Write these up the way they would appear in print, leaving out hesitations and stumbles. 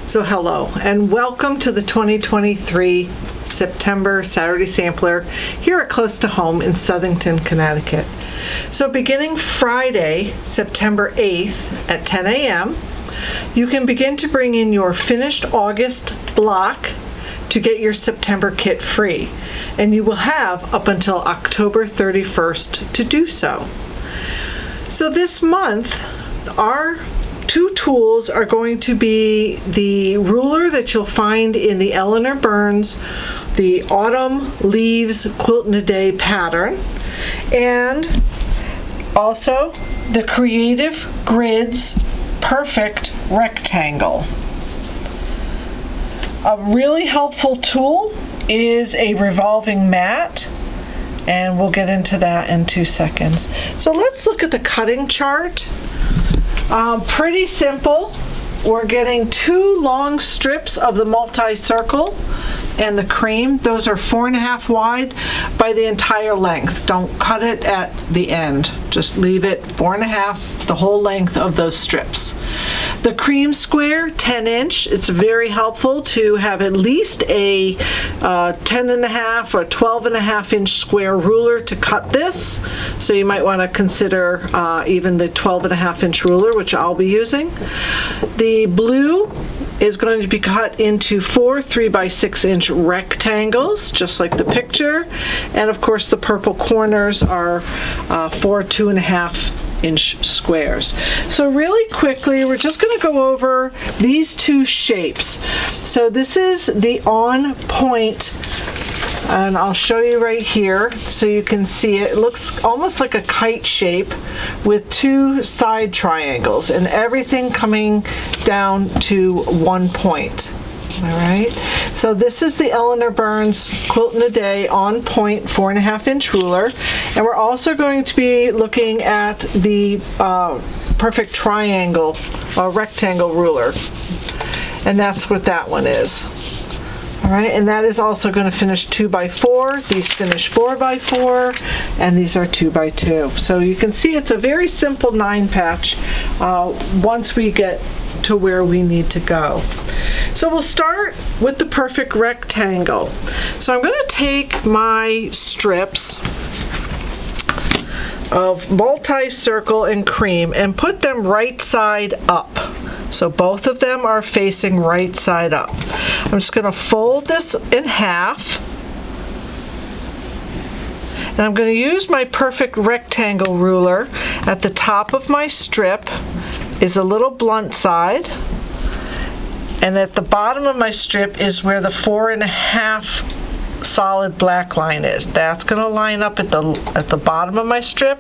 So hello and welcome to the 2023 September Saturday Sampler here at Close to Home in Southington, Connecticut. So beginning Friday, September 8th at 10 a.m., you can begin to bring in your finished August block to get your September kit free, and you will have up until October 31st to do so. So this month, our two tools are going to be the ruler that you'll find in the Eleanor Burns, the Autumn Leaves Quilt in a Day pattern, and also the Creative Grids Perfect Rectangle. A really helpful tool is a revolving mat, and we'll get into that in 2 seconds. So let's look at the cutting chart. Pretty simple. We're getting 2 long strips of the multi-circle and the cream. Those are 4.5 wide by the entire length. Don't cut it at the end. Just leave it 4.5, the whole length of those strips. The cream square, 10 inch. It's very helpful to have at least a 10.5 or 12.5 inch square ruler to cut this. So you might want to consider even the 12.5 inch ruler, which I'll be using. The blue is going to be cut into 4 3x6 inch rectangles, just like the picture. And of course the purple corners are 4 2.5 inch squares. So really quickly, we're just going to go over these 2 shapes. So this is the On Point, and I'll show you right here so you can see it. It looks almost like a kite shape with 2 side triangles and everything coming down to 1 point. All right, so this is the Eleanor Burns Quilt in a Day On Point 4.5 inch ruler, and we're also going to be looking at the Perfect Triangle Rectangle ruler, and that's what that one is. All right, and that is also going to finish 2x4. These finish 4x4, and these are 2x2. So you can see it's a very simple 9 patch once we get to where we need to go. So we'll start with the Perfect Rectangle. So I'm going to take my strips of multi-circle and cream and put them right side up. So both of them are facing right side up. I'm just going to fold this in half, and I'm going to use my Perfect Rectangle ruler. At the top of my strip is a little blunt side, and at the bottom of my strip is where the 4.5 solid black line is. That's going to line up at the bottom of my strip,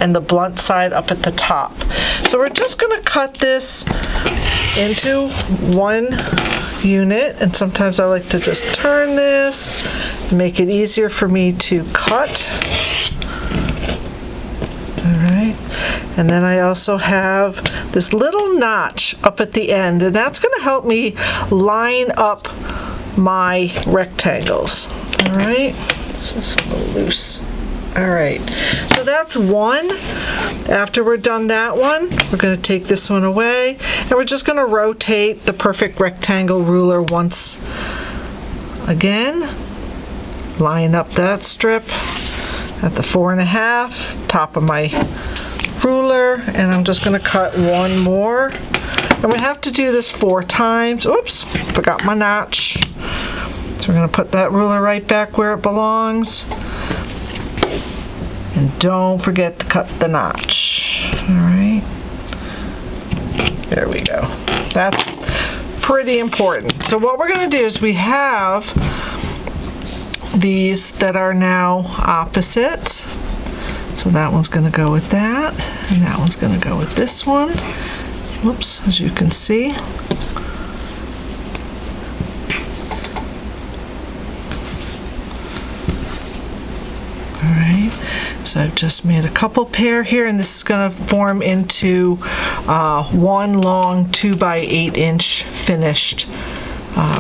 and the blunt side up at the top. So we're just going to cut this into one unit, and sometimes I like to just turn this to make it easier for me to cut. Alright, and then I also have this little notch up at the end, and that's going to help me line up my rectangles. Alright, this is a little loose. Alright, so that's one. After we're done that one, we're going to take this one away, and we're just going to rotate the Perfect Rectangle ruler once again. Line up that strip at the 4.5, top of my ruler, and I'm just going to cut one more. And we have to do this 4 times. Oops, forgot my notch. So we're going to put that ruler right back where it belongs. And don't forget to cut the notch. All right. There we go. That's pretty important. So what we're going to do is we have these that are now opposite. So that one's going to go with that, and that one's going to go with this one. Whoops, as you can see. Alright, so I've just made a couple pair here, and this is going to form into one long 2x8 inch finished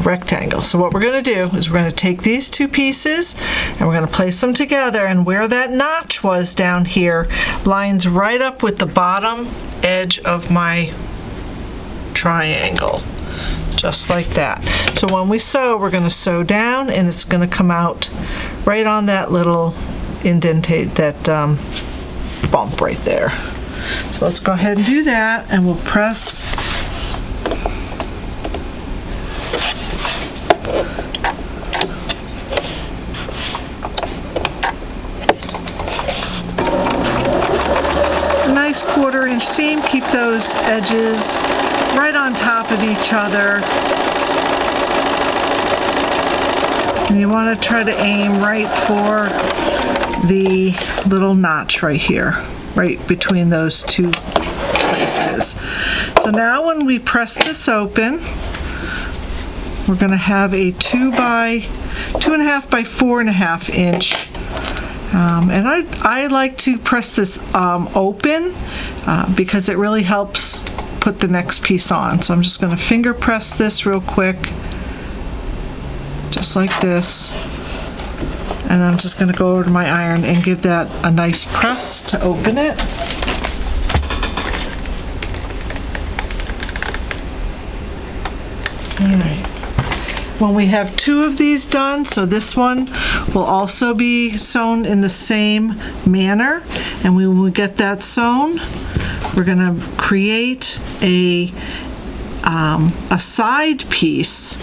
rectangle. So what we're going to do is we're going to take these 2 pieces and we're going to place them together, and where that notch was down here lines right up with the bottom edge of my triangle. just like that. So when we sew, we're going to sew down, and it's going to come out right on that little indentate, that bump right there. So let's go ahead and do that, and we'll press a nice 1/4 inch seam. Keep those edges right on top of each other. And you want to try to aim right for the little notch right here, right between those two places. So now when we press this open, we're going to have a 2.5 by 4.5 inch. And I like to press this open because it really helps put the next piece on. So I'm just going to finger press this real quick, just like this. And I'm just going to go over to my iron and give that a nice press to open it. All right. When we have 2 of these done, so this one will also be sewn in the same manner, and when we get that sewn, we're going to create a side piece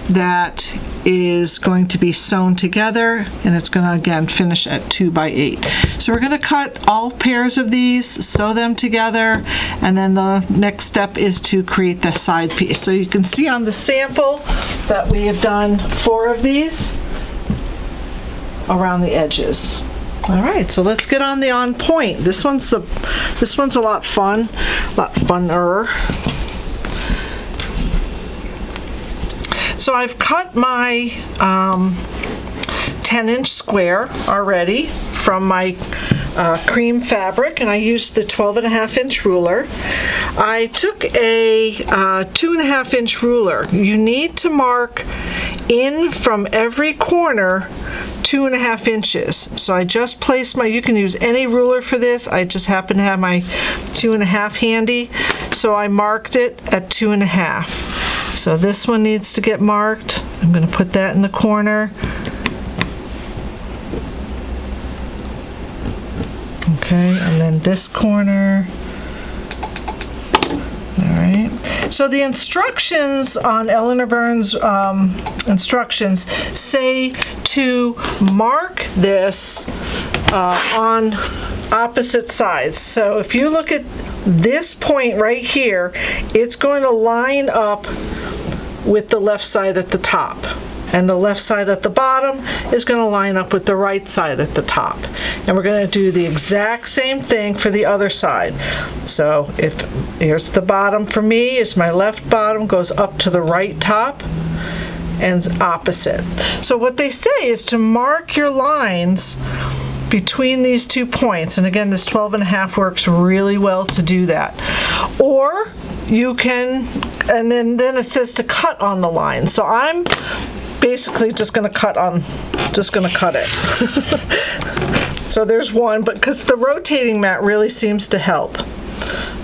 that is going to be sewn together, and it's going to again finish at 2 by 8. So we're going to cut all pairs of these, sew them together, and then the next step is to create the side piece. So you can see on the sample that we have done 4 of these around the edges. All right, so let's get on the on point. This one's a lot funner. So I've cut my 10-inch square already from my cream fabric, and I used the 12.5-inch ruler. I took a 2.5-inch ruler. You need to mark in from every corner 2.5 inches. So I just placed you can use any ruler for this. I just happen to have my 2.5 handy, so I marked it at 2.5. So this one needs to get marked. I'm going to put that in the corner. Okay, and then this corner. All right. So the instructions on Eleanor Burns' instructions say to mark this on opposite sides. So if you look at this point right here, it's going to line up with the left side at the top, and the left side at the bottom is going to line up with the right side at the top. And we're going to do the exact same thing for the other side. So if here's the bottom for me, is my left bottom goes up to the right top, and opposite. So what they say is to mark your lines between these 2 points, and again this 12.5 works really well to do that. Or you can, and then it says to cut on the line. So I'm basically just going to cut it. So there's one, but because the rotating mat really seems to help.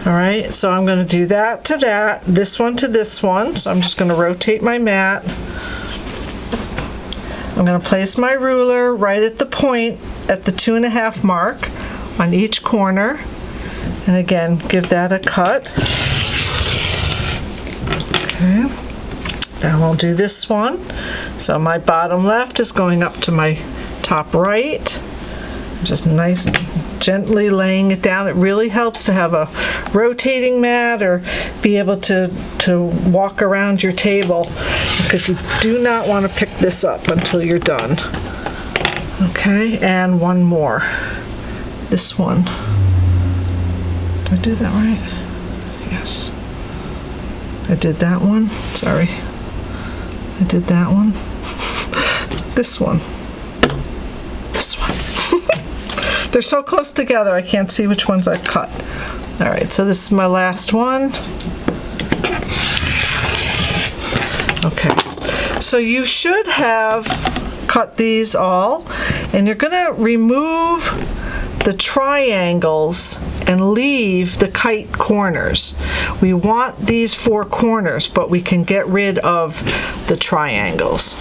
All right, so I'm going to do that to that, this one to this one. So I'm just going to rotate my mat. I'm going to place my ruler right at the point at the 2.5 mark on each corner, and again give that a cut. Okay, now I'll do this one. So my bottom left is going up to my top right, just nice gently laying it down. It really helps to have a rotating mat or be able to walk around your table, because you do not want to pick this up until you're done. Okay, and one more. This one. Did I do that right? Yes. I did that one. Sorry. I did that one. This one. This one. They're so close together I can't see which ones I cut. All right, so this is my last one. Okay, so you should have cut these all, and you're going to remove the triangles and leave the kite corners. We want these 4 corners, but we can get rid of the triangles.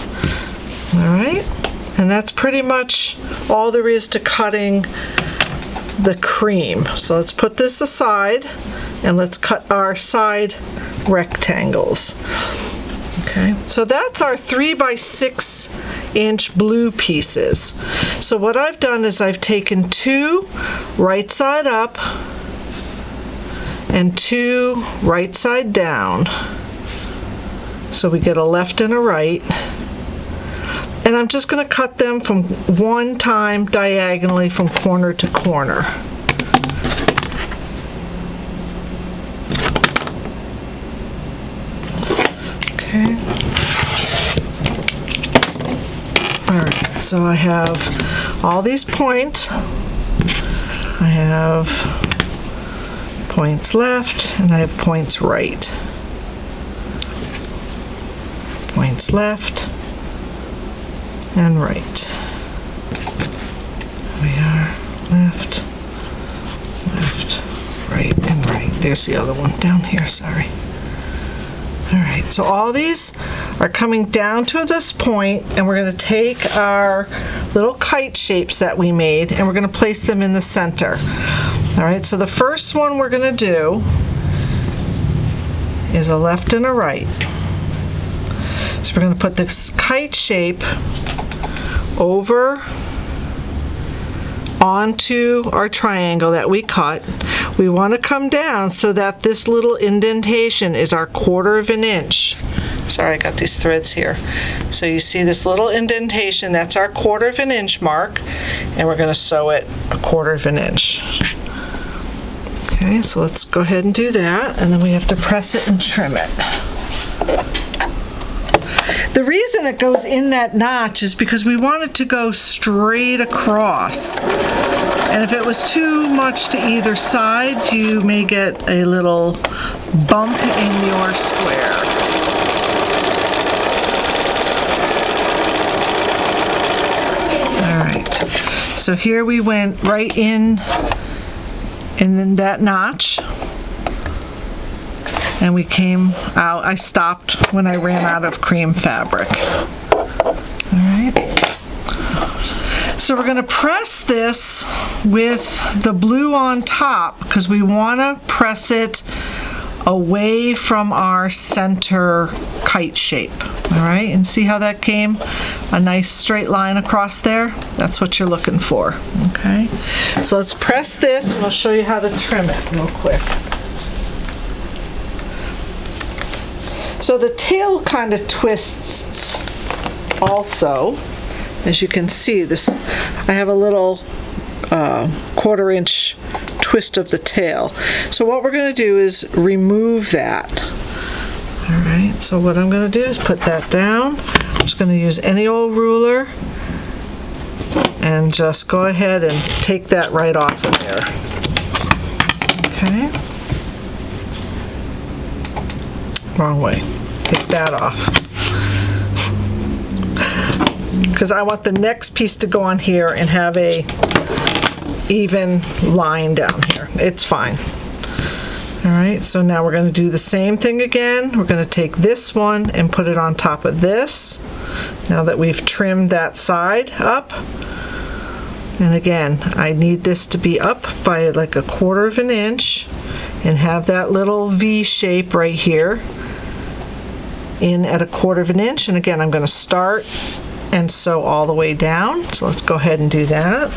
All right, and that's pretty much all there is to cutting the cream. So let's put this aside and let's cut our side rectangles. Okay, so that's our 3 by 6 inch blue pieces. So what I've done is I've taken 2 right side up and 2 right side down. So we get a left and a right. And I'm just going to cut them from one time diagonally from corner to corner. Okay. All right, so I have all these points. I have points left and I have points right. Points left and right. We are left, left, right, and right. There's the other one down here, sorry. All right, so all these are coming down to this point, and we're going to take our little kite shapes that we made and we're going to place them in the center. All right, so the first one we're going to do is a left and a right. So we're going to put this kite shape over onto our triangle that we cut. We want to come down so that this little indentation is our 1/4 of an inch. Sorry, I got these threads here. So you see this little indentation, that's our 1/4 of an inch mark, and we're going to sew it a 1/4 of an inch. Okay, so let's go ahead and do that, and then we have to press it and trim it. The reason it goes in that notch is because we want it to go straight across. And if it was too much to either side, you may get a little bump in your square. All right, so here we went right in and then that notch. And we came out, I stopped when I ran out of cream fabric. All right. So we're going to press this with the blue on top because we want to press it away from our center kite shape. All right, and see how that came? A nice straight line across there? That's what you're looking for. Okay. So let's press this and I'll show you how to trim it real quick. So the tail kind of twists also. As you can see, this I have a little 1/4 inch twist of the tail. So what we're going to do is remove that. All right, so what I'm going to do is put that down. I'm just going to use any old ruler and just go ahead and take that right off of there. Okay. Wrong way. Take that off. Because I want the next piece to go on here and have a even line down here. It's fine. All right, so now we're going to do the same thing again. We're going to take this one and put it on top of this. Now that we've trimmed that side up. And again, I need this to be up by like a 1/4 of an inch and have that little V shape right here in at a 1/4 of an inch. And again, I'm going to start and sew all the way down. So let's go ahead and do that.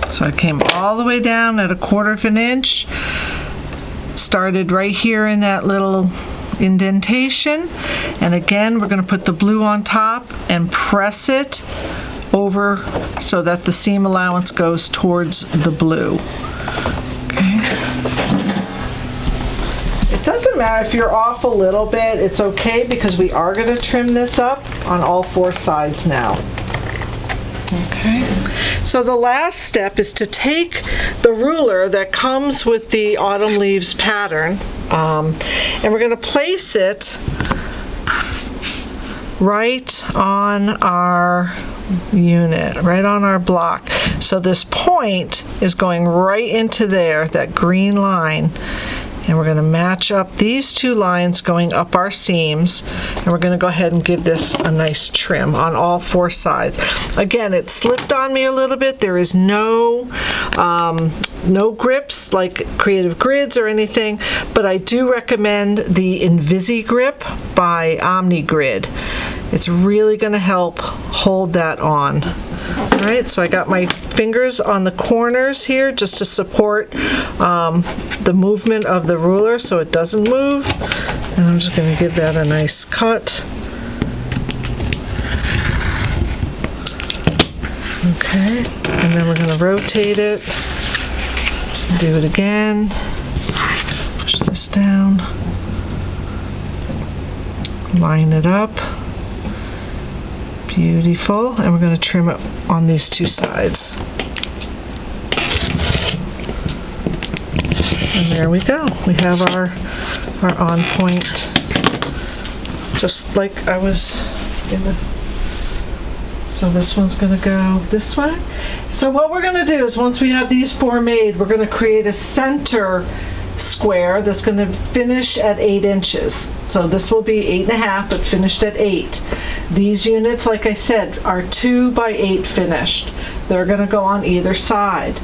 So I came all the way down at a 1/4 of an inch, started right here in that little indentation, and again we're going to put the blue on top and press it over so that the seam allowance goes towards the blue. Okay. It doesn't matter if you're off a little bit, it's okay because we are going to trim this up on all 4 sides now. Okay. So the last step is to take the ruler that comes with the autumn leaves pattern, and we're going to place it right on our unit, right on our block. So this point is going right into there, that green line. And we're going to match up these two lines going up our seams, and we're going to go ahead and give this a nice trim on all four sides. Again, it slipped on me a little bit. There is no grips like Creative Grids or anything, but I do recommend the Invisi Grip by OmniGrid. It's really going to help hold that on. All right, so I got my fingers on the corners here just to support the movement of the ruler so it doesn't move. And I'm just going to give that a nice cut. Okay, and then we're going to rotate it. Do it again. Push this down. Line it up. Beautiful, and we're going to trim it on these two sides. And there we go. We have our on point, just like I was in the. So this one's going to go this way. So what we're going to do is once we have these four made, we're going to create a center square that's going to finish at 8 inches. So this will be 8.5, but finished at 8. These units, like I said, are 2 by 8 finished. They're going to go on either side.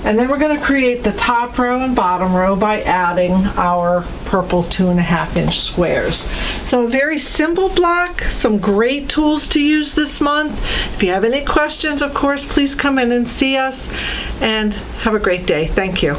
And then we're going to create the top row and bottom row by adding our purple 2.5 inch squares. So a very simple block, some great tools to use this month. If you have any questions, of course, please come in and see us, and have a great day. Thank you.